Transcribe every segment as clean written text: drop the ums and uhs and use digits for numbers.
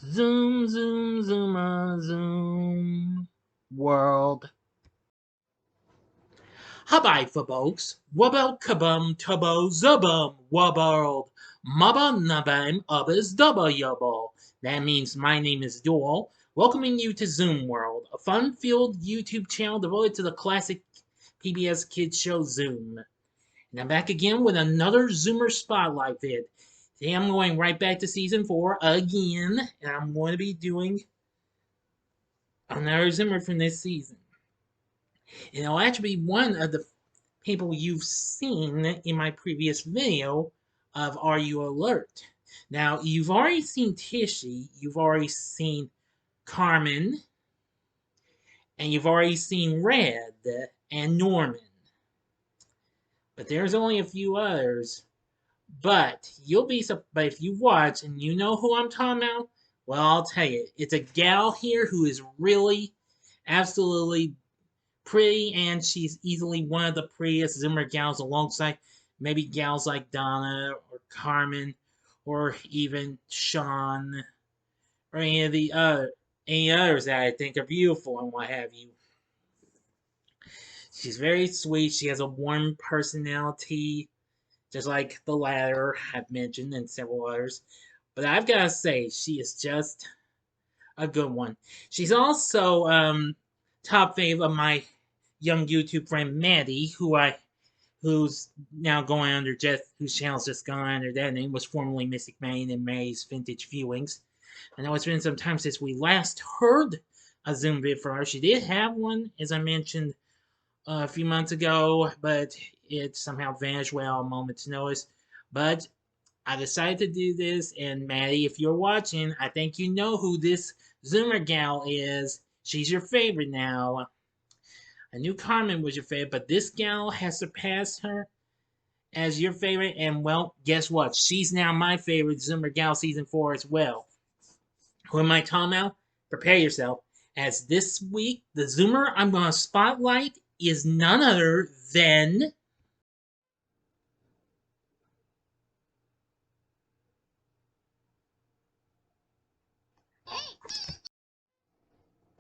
Zoom, zoom, zooma, zoom. World. Hi, folks. Wubble kabum tubbo zubum wubbled. Mubba nubam ubbas dubba yubble. That means my name is Doyle, welcoming you to Zoom World, a fun-filled YouTube channel devoted to the classic PBS kids show Zoom. And I'm back again with another Zoomer Spotlight vid. Today I'm going right back to Season 4 again, and I'm going to be doing another Zoomer from this season. And it'll actually be one of the people you've seen in my previous video of Are You Alert? Now, you've already seen Tishy, you've already seen Carmen, and you've already seen Red and Norman. But there's only a few others. But but if you watch and you know who I'm talking about, well, I'll tell you, it's a gal here who is really, absolutely pretty, and she's easily one of the prettiest Zimmer gals alongside maybe gals like Donna or Carmen or even Sean or any others that I think are beautiful and what have you. She's very sweet. She has a warm personality, just like the latter I've mentioned and several others. But I've got to say, she is just a good one. She's also top fave of my young YouTube friend Maddie, who's now going under whose channel's just gone under that name, was formerly Mystic Maine and May's Vintage Viewings. I know it's been some time since we last heard a Zoom vid from her. She did have one, as I mentioned a few months ago, but it somehow vanished without a moment's notice. But I decided to do this, and Maddie, if you're watching, I think you know who this Zoomer gal is. She's your favorite now. I knew Carmen was your favorite, but this gal has surpassed her as your favorite, and well, guess what? She's now my favorite Zoomer gal season 4 as well. Who am I talking about? Prepare yourself, as this week, the Zoomer I'm going to spotlight is none other than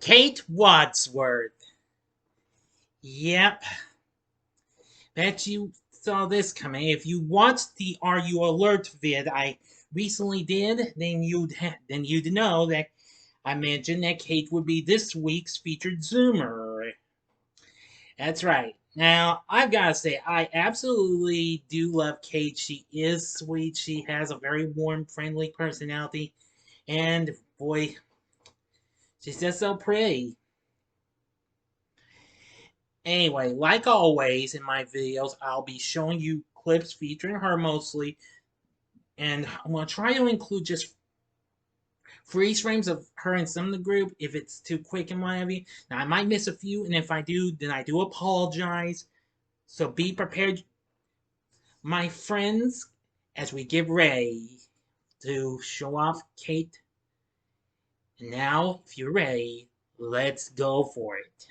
Cate Wadsworth. Yep. Bet you saw this coming. If you watched the Are You Alert vid I recently did, then you'd know that I mentioned that Cate would be this week's featured Zoomer. That's right. Now, I've got to say, I absolutely do love Cate. She is sweet. She has a very warm, friendly personality. And, boy, she's just so pretty. Anyway, like always in my videos, I'll be showing you clips featuring her mostly. And I'm going to try to include just freeze frames of her and some of the group if it's too quick and what have you. Now, I might miss a few, and if I do, then I do apologize. So be prepared, my friends, as we get ready to show off Cate. And now, if you're ready, let's go for it.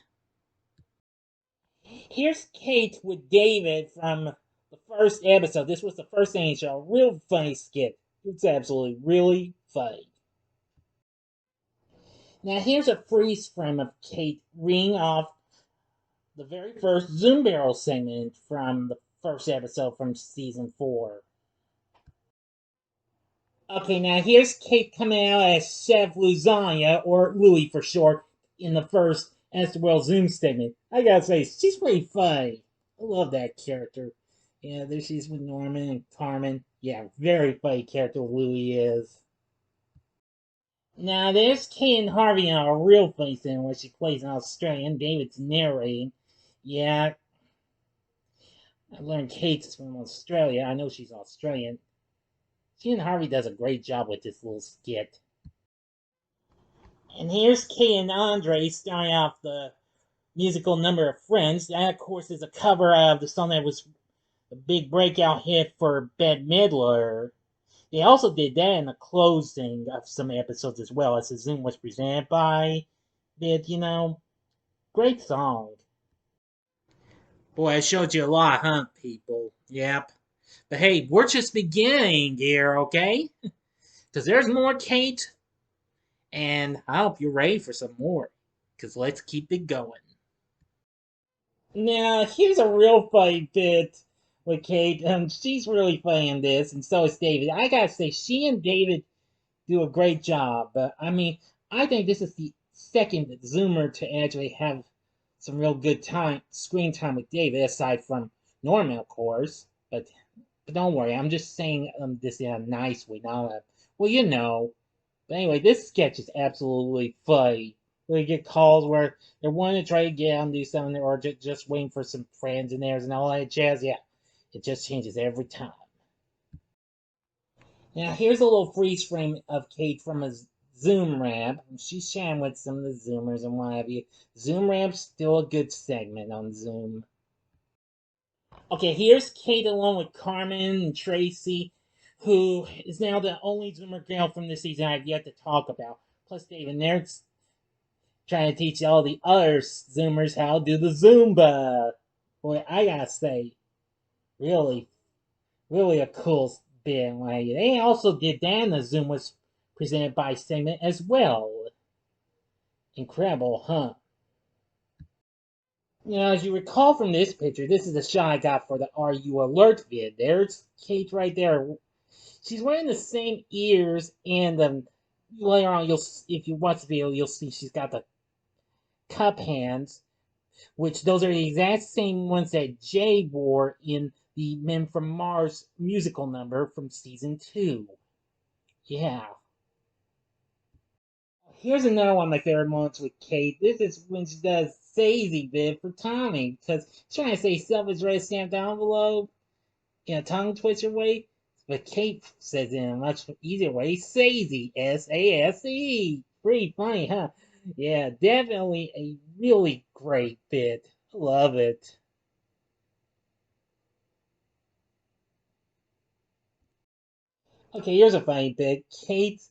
Here's Cate with David from the first episode. This was the first thing he showed. Real funny skit. It's absolutely really funny. Now here's a freeze frame of Cate reading off the very first Zoom Barrel segment from the first episode from season 4. Okay, now here's Cate coming out as Chef Lasagna, or Louie for short, in the first World Zoom segment. I gotta say, she's pretty funny. I love that character. Yeah, there she's with Norman and Carmen. Yeah, very funny character Louie is. Now there's Cate and Harvey on a real funny scene where she plays an Australian. David's narrating. Yeah, I learned Cate's from Australia. I know she's Australian. She and Harvey does a great job with this little skit. And here's Cate and Andre starting off the musical number of Friends. That, of course, is a cover of the song that was a big breakout hit for Bette Midler. They also did that in the closing of some episodes as well, as the Zoom was presented by Bette, Great song. Boy, I showed you a lot, huh, people? Yep. But hey, we're just beginning here, okay? Because there's more Cate And I hope you're ready for some more, because let's keep it going. Now, here's a real funny bit with Kate. She's really funny in this, and so is David. I gotta say, she and David do a great job. But I mean, I think this is the second Zoomer to actually have some real good time, screen time with David, aside from Norman, of course. But don't worry, I'm just saying this in a nice way, not a well, you know. But anyway, this sketch is absolutely funny. We get calls where they're wanting to try to get on do something, or just waiting for some friends and theirs and all that jazz. Yeah, it just changes every time. Now, here's a little freeze frame of Kate from a Zoom ramp. She's chatting with some of the Zoomers and what have you. Zoom ramp's still a good segment on Zoom. Okay, here's Kate along with Carmen and Tracy, who is now the only Zoomer girl from this season I've yet to talk about. Plus, David, they're trying to teach all the other Zoomers how to do the Zumba. Boy, I gotta say, really, really a cool bit. Like, they also did that in the Zoom was presented by segment as well. Incredible, huh? Now, as you recall from this picture, this is the shot I got for the Are You Alert vid. There's Kate right there. She's wearing the same ears, and later on, if you watch the video, you'll see she's got the cup hands, which those are the exact same ones that Jay wore in the Men from Mars musical number from season 2. Yeah. Here's another one of my favorite moments with Kate. This is when she does Sazy bit for Tommy, because she's trying to say selfish red stamped envelope in a tongue twister way, but Kate says it in a much easier way, Sazy, S-A-S-E. Pretty funny, huh? Yeah, definitely a really great bit. Love it. Okay, here's a funny bit. Kate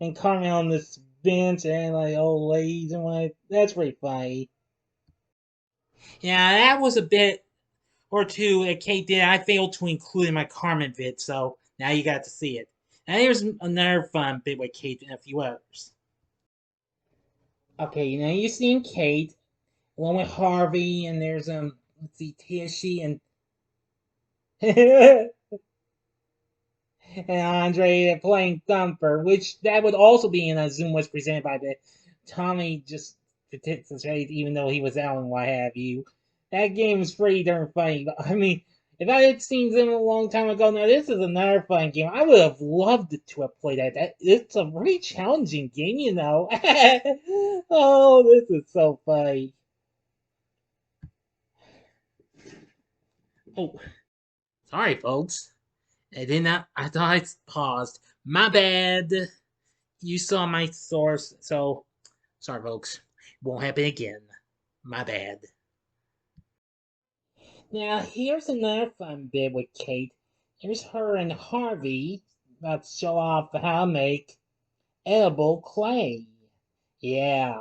and Carmen on this bench and like old ladies and like that's pretty funny. Yeah, that was a bit or two that Kate did. I failed to include in my Carmen bit, so now you got to see it. Now here's another fun bit with Kate and a few others. Okay, now you've seen Kate along with Harvey, and there's let's see, Tishy and and Andre playing Thumper, which that would also be in a Zoom was presented by the Tommy just participate, even though he was out and what have you. That game is pretty darn funny. But I mean, if I had seen Zoom a long time ago, now this is another fun game. I would have loved to have played that. It's a really challenging game, you know. Oh, this is so funny. Oh, sorry, folks. I did not. I thought I paused. My bad. You saw my source, so sorry, folks. Won't happen again. My bad. Now, here's another fun bit with Kate. Here's her and Harvey about to show off how to make edible clay. Yeah,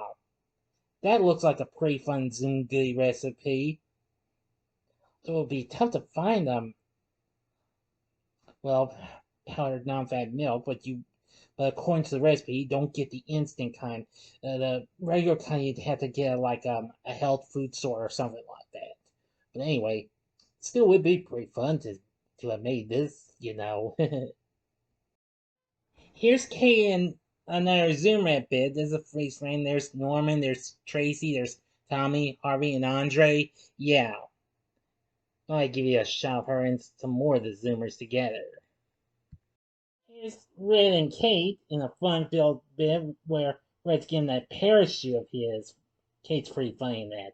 that looks like a pretty fun Zoom Goody recipe. It will be tough to find well, powdered non-fat milk, but according to the recipe, you don't get the instant kind. The regular kind, you'd have to get like a health food store or something like that. But anyway, still would be pretty fun to have made this, you know. Here's Kay and another Zoom rap bit. There's a freeze frame. There's Norman. There's Tracy. There's Tommy, Harvey, and Andre. Yeah, I might give you a shot of her and some more of the Zoomers together. Here's Red and Kate in a fun-filled bit where Red's getting that parachute of his. Kate's pretty funny in that.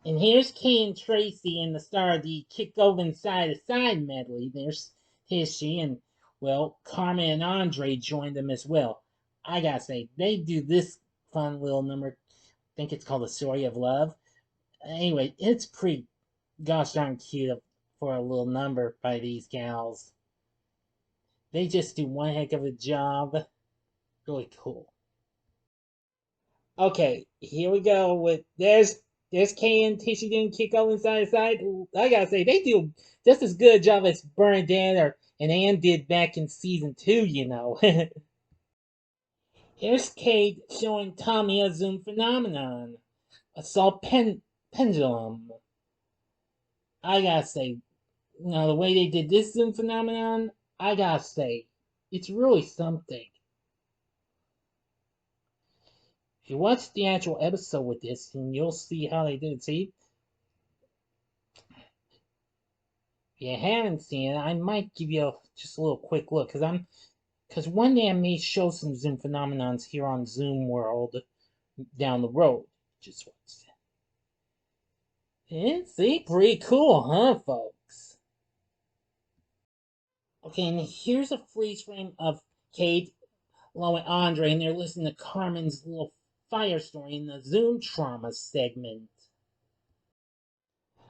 And here's Kay and Tracy in the star of the Kick Over Side to Side medley. There's Tishy and, well, Carmen and Andre joined them as well. I gotta say, they do this fun little number. I think it's called The Story of Love. Anyway, it's pretty gosh darn cute for a little number by these gals. They just do one heck of a job. Really cool. Okay, here we go with there's Kay and Tishy doing kick over side to side. I gotta say they do just as good a job as Bernadette or and Ann did back in season 2, you know. Here's Kate showing Tommy a Zoom phenomenon, a pendulum. I gotta say, the way they did this Zoom phenomenon, I gotta say, it's really something. If you watch the actual episode with this, and you'll see how they did it. See, if you haven't seen it, I might give you just a little quick look, because one day I may show some Zoom phenomenons here on Zoom World down the road. Just watch it. See, pretty cool, huh, folks? Okay, and here's a freeze frame of Kate along with Andre, and they're listening to Carmen's little fire story in the Zoom trauma segment.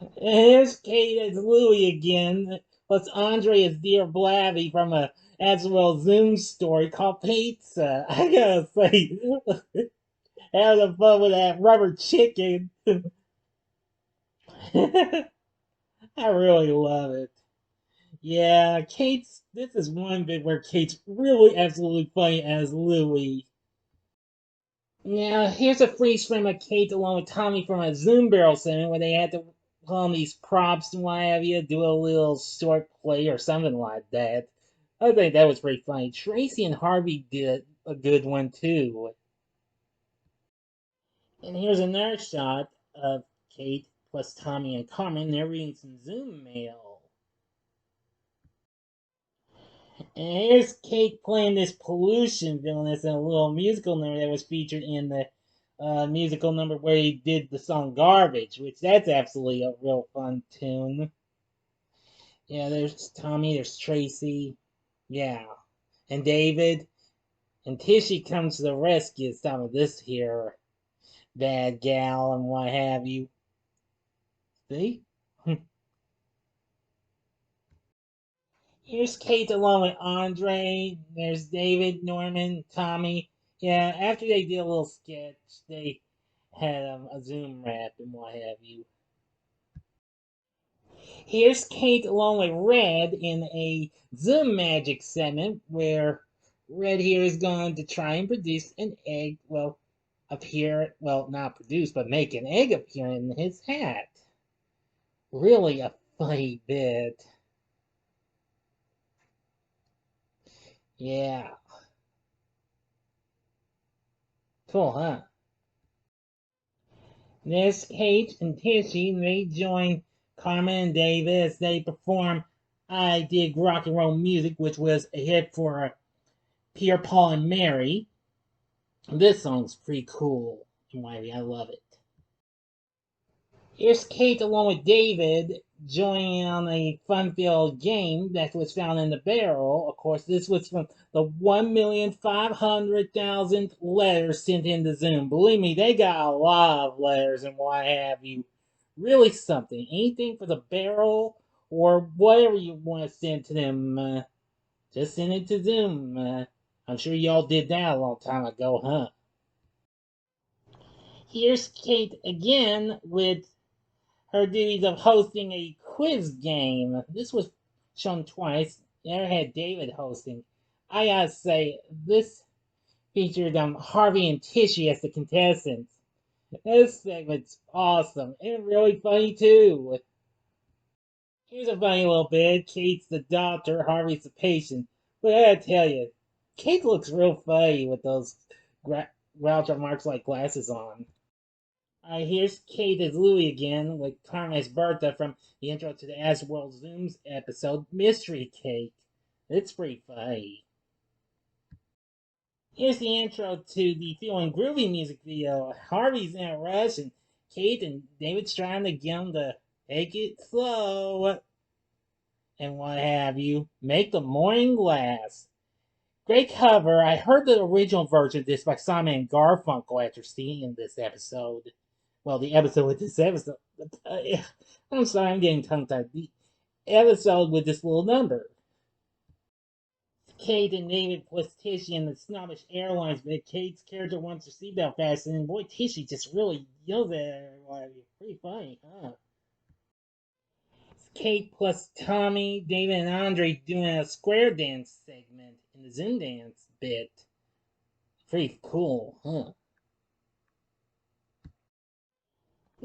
And here's Kate as Louie again, plus Andre as Dear Blabby from a Azrael Zoom story called Pizza. I gotta say, having fun with that rubber chicken. I really love it. Yeah, this is one bit where Kate's really absolutely funny as Louie. Now, here's a freeze frame of Kate along with Tommy from a Zoom Barrel segment where they had to put on these props and what have you, do a little short play or something like that. I think that was pretty funny. Tracy and Harvey did a good one too. And here's another shot of Kate plus Tommy and Carmen. They're reading some Zoom mail. And here's Kate playing this pollution villainess in a little musical number that was featured in the musical number where he did the song Garbage, which that's absolutely a real fun tune. Yeah, there's Tommy, there's Tracy, yeah, and David. And Tishy comes to the rescue some of this here bad gal and what have you. See? Here's Kate along with Andre. There's David, Norman, Tommy. Yeah, after they did a little sketch, they had a Zoom rap and what have you. Here's Kate along with Red in a Zoom magic segment where Red here is going to try and produce an egg, not produce, but make an egg appear in his hat. Really a funny bit. Yeah. Cool, huh? There's Kate and Tishy. They join Carmen and David as they perform I Dig Rock and Roll Music, which was a hit for Pierre, Paul, and Mary. This song's pretty cool, Wiley. I love it. Here's Kate along with David joining on a fun-filled game that was found in the barrel. Of course, this was from the 1,500,000 letters sent into Zoom. Believe me, they got a lot of letters and what have you. Really something. Anything for the barrel or whatever you want to send to them, just send it to Zoom. I'm sure y'all did that a long time ago, huh? Here's Kate again with her duties of hosting a quiz game. This was shown twice. There had David hosting. I gotta say, this featured Harvey and Tishy as the contestants. This segment's awesome and really funny too. Here's a funny little bit. Kate's the doctor, Harvey's the patient. But I gotta tell you, Kate looks real funny with those Groucho Marx like glasses on. Here's Kate as Louie again with Carmen's Bertha from the intro to the As World Zooms episode, Mystery Cake. It's pretty funny. Here's the intro to the Feeling Groovy music video. Harvey's in a rush, and Kate and David's trying to get him to take it slow and what have you. Make the morning last. Great cover. I heard the original version of this by Simon and Garfunkel after seeing this episode. Well, the episode with this episode. I'm sorry, I'm getting tongue tied. The episode with this little number. Kate and David plus Tishy and the snobbish airlines, but Kate's character wants her seatbelt fastened, and boy, Tishy just really yells at her. Pretty funny, huh? It's Kate plus Tommy, David, and Andre doing a square dance segment in the Zoom dance bit. Pretty cool, huh?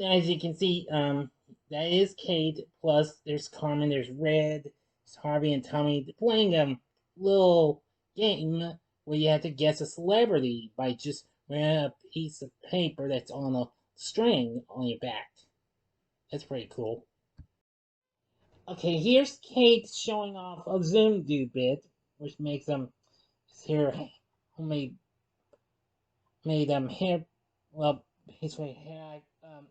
As you can see, that is Cate. Plus, there's Carmen, there's Red, there's Harvey and Tommy playing a little game where you have to guess a celebrity by just wearing a piece of paper that's on a string on your back. That's pretty cool. Okay, here's Cate showing off a Zoom do bit, which makes here homemade made hair. Well, his way hair.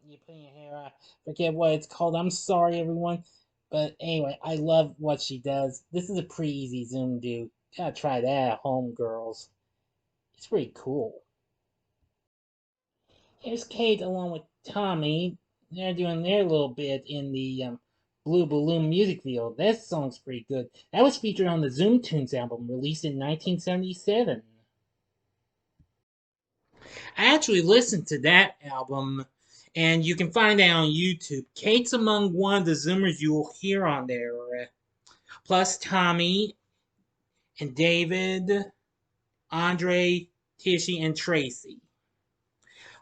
You put in your hair. I forget what it's called. I'm sorry, everyone. But anyway, I love what she does. This is a pretty easy Zoom do. Gotta try that at home, girls. It's pretty cool. Here's Cate along with Tommy. They're doing their little bit in the Blue Balloon music video. That song's pretty good. That was featured on the Zoom Tunes album released in 1977. I actually listened to that album, and you can find that on YouTube. Cate's among one of the Zoomers you will hear on there. Plus Tommy and David, Andre, Tishy, and Tracy.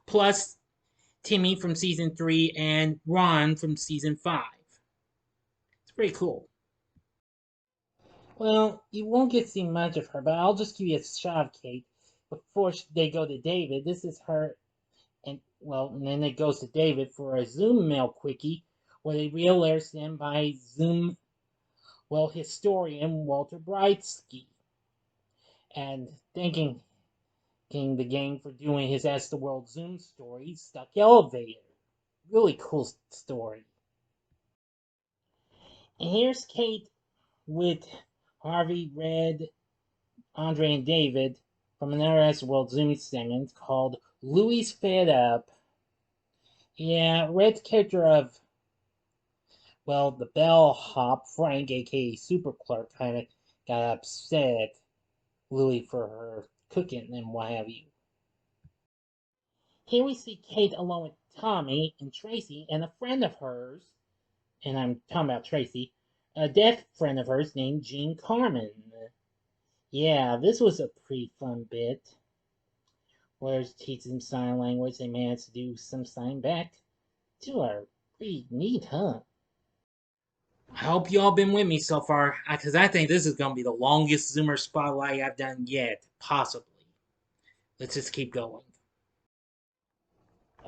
Plus Timmy from season 3 and Ron from season 5. It's pretty cool. Well, you won't get to see much of her, but I'll just give you a shot of Cate before they go to David. This is her, and then it goes to David for a Zoom mail quickie where they re-alerts them by Zoom, historian Walter Brightsky, and thanking the gang for doing his As the World Zoom story, Stuck Elevator. Really cool story. And here's Cate with Harvey, Red, Andre, and David from another As the World Zoom segment called Louis Fed Up. Yeah, Red's character of, the bellhop, Frank, aka Super Clerk, kind of got upset at Louis for her cooking and what have you. Here we see Cate along with Tommy and Tracy and a friend of hers, and I'm talking about Tracy, a deaf friend of hers named Jean Carmen. Yeah, this was a pretty fun bit. Where teaching sign language, they managed to do some sign back to her. Pretty neat, huh? I hope you all been with me so far, because I think this is going to be the longest Zoomer Spotlight I've done yet, possibly. Let's just keep going.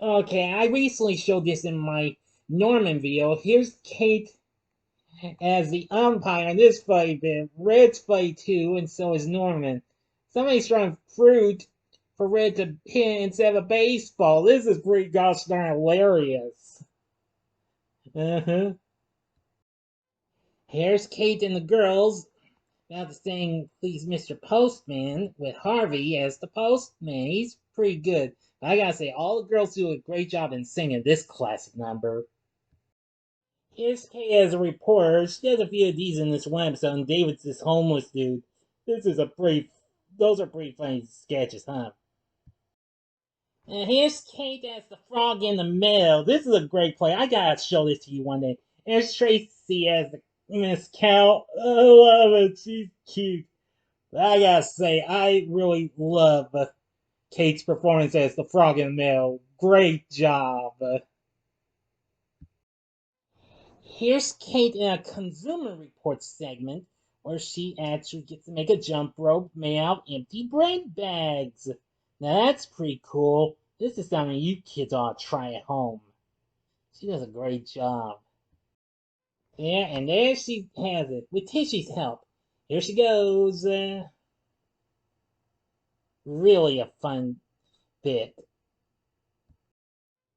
Okay, I recently showed this in my Norman video. Here's Cate as the umpire in this fight bit. Red's fight too, and so is Norman. Somebody's throwing fruit for Red to hit instead of a baseball. This is pretty gosh darn hilarious. Uh-huh. Here's Cate and the girls about to sing Please Mr. Postman with Harvey as the postman. He's pretty good. But I gotta say, all the girls do a great job in singing this classic number. Here's Kay as a reporter. She does a few of these in this one episode, and David's this homeless dude. Those are pretty funny sketches, huh? And here's Cate as the frog in the middle. This is a great play. I gotta show this to you one day. Here's Tracy as the Miss Cow. I love it. She's cute. I gotta say, I really love Cate's performance as the frog in the middle. Great job. Here's Cate in a Consumer Reports segment where she actually gets to make a jump rope made out of empty bread bags. Now that's pretty cool. This is something you kids ought to try at home. She does a great job. Yeah, and there she has it with Tishy's help. Here she goes. Really a fun bit.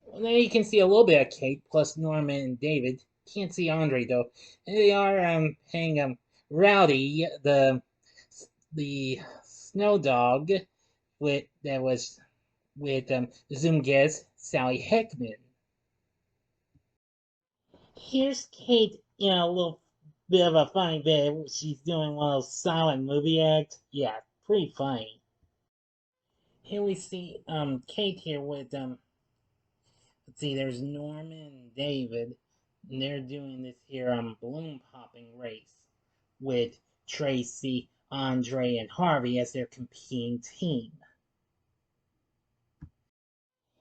Well, now you can see a little bit of Cate plus Norman and David. Can't see Andre though. They are paying Rowdy the snow dog with Zoom guest Sally Heckman. Here's Cate in a little bit of a funny bit. She's doing one of those silent movie acts. Yeah, pretty funny. Here we see Cate here with let's see, there's Norman and David, and they're doing this here balloon popping race with Tracy, Andre, and Harvey as their competing team.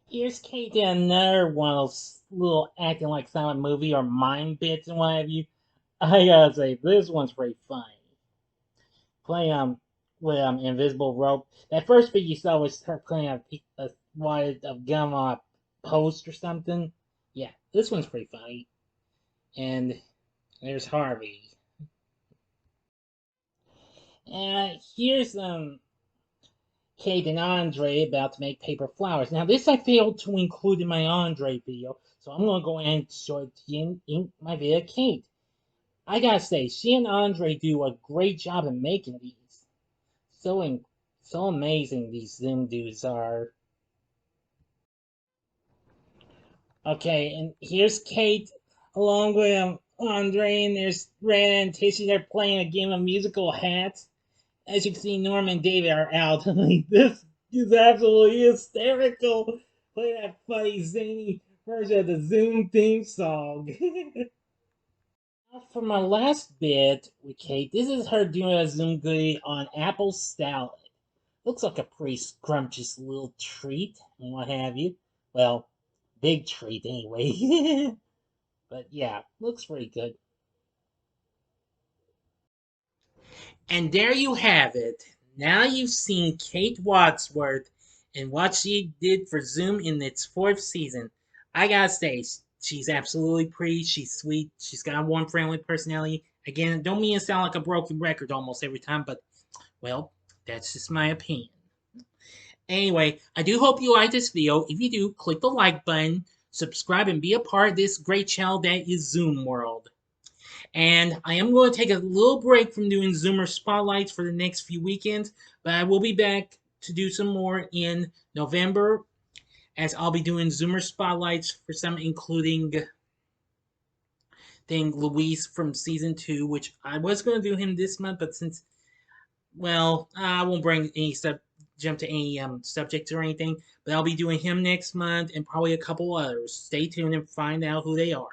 Here's Kate in another one of those little acting like silent movie or mind bits and what have you. I gotta say, this one's pretty funny. Playing with invisible rope. That first bit you saw was her playing a wad of gum on a post or something. Yeah, this one's pretty funny. And there's Harvey. Here's Kate and Andre about to make paper flowers. Now this I failed to include in my Andre video, so I'm gonna go ahead and show it to you in my video, Kate. I gotta say, she and Andre do a great job in making these. So so amazing these Zoom dudes are. Okay, and here's Kate along with Andre, and there's Red and Tishy. They're playing a game of musical hats. As you can see, Norm and David are out. This is absolutely hysterical. Play that funny, zany version of the Zoom theme song. For my last bit with Kate, this is her doing a Zoom goodie on apple salad. Looks like a pretty scrumptious little treat and what have you. Well, big treat anyway. But yeah, looks pretty good. And there you have it. Now you've seen Cate Wadsworth and what she did for Zoom in its fourth season. I gotta say, she's absolutely pretty. She's sweet. She's got a warm, friendly personality. Again, don't mean to sound like a broken record almost every time, but well, that's just my opinion. Anyway, I do hope you like this video. If you do, click the like button, subscribe, and be a part of this great channel that is Zoom World. And I am going to take a little break from doing Zoomer Spotlights for the next few weekends, but I will be back to do some more in November, as I'll be doing Zoomer Spotlights for some, including Luis from season 2, which I was going to do him this month, but since, well, I won't bring any jump to any subjects or anything, but I'll be doing him next month and probably a couple others. Stay tuned and find out who they are.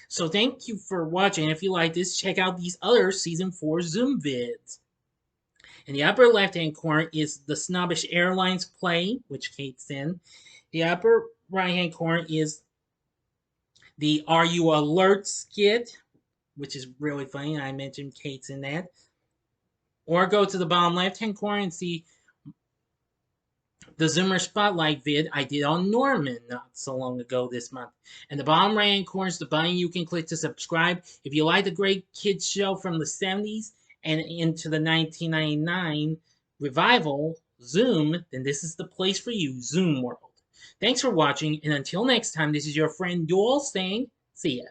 So thank you for watching. If you like this, check out these other Season 4 Zoom vids. In the upper left-hand corner is the Snobbish Airlines play, which Kate's in. The upper right-hand corner is the Are You Alert skit, which is really funny. I mentioned Kate's in that. Or go to the bottom left-hand corner and see the Zoomer Spotlight vid I did on Norman not so long ago this month. And the bottom right hand corner is the button you can click to subscribe. If you like the great kids show from the 70s and into the 1999 revival, Zoom, then this is the place for you, Zoom World. Thanks for watching, and until next time, this is your friend Duel saying, see ya.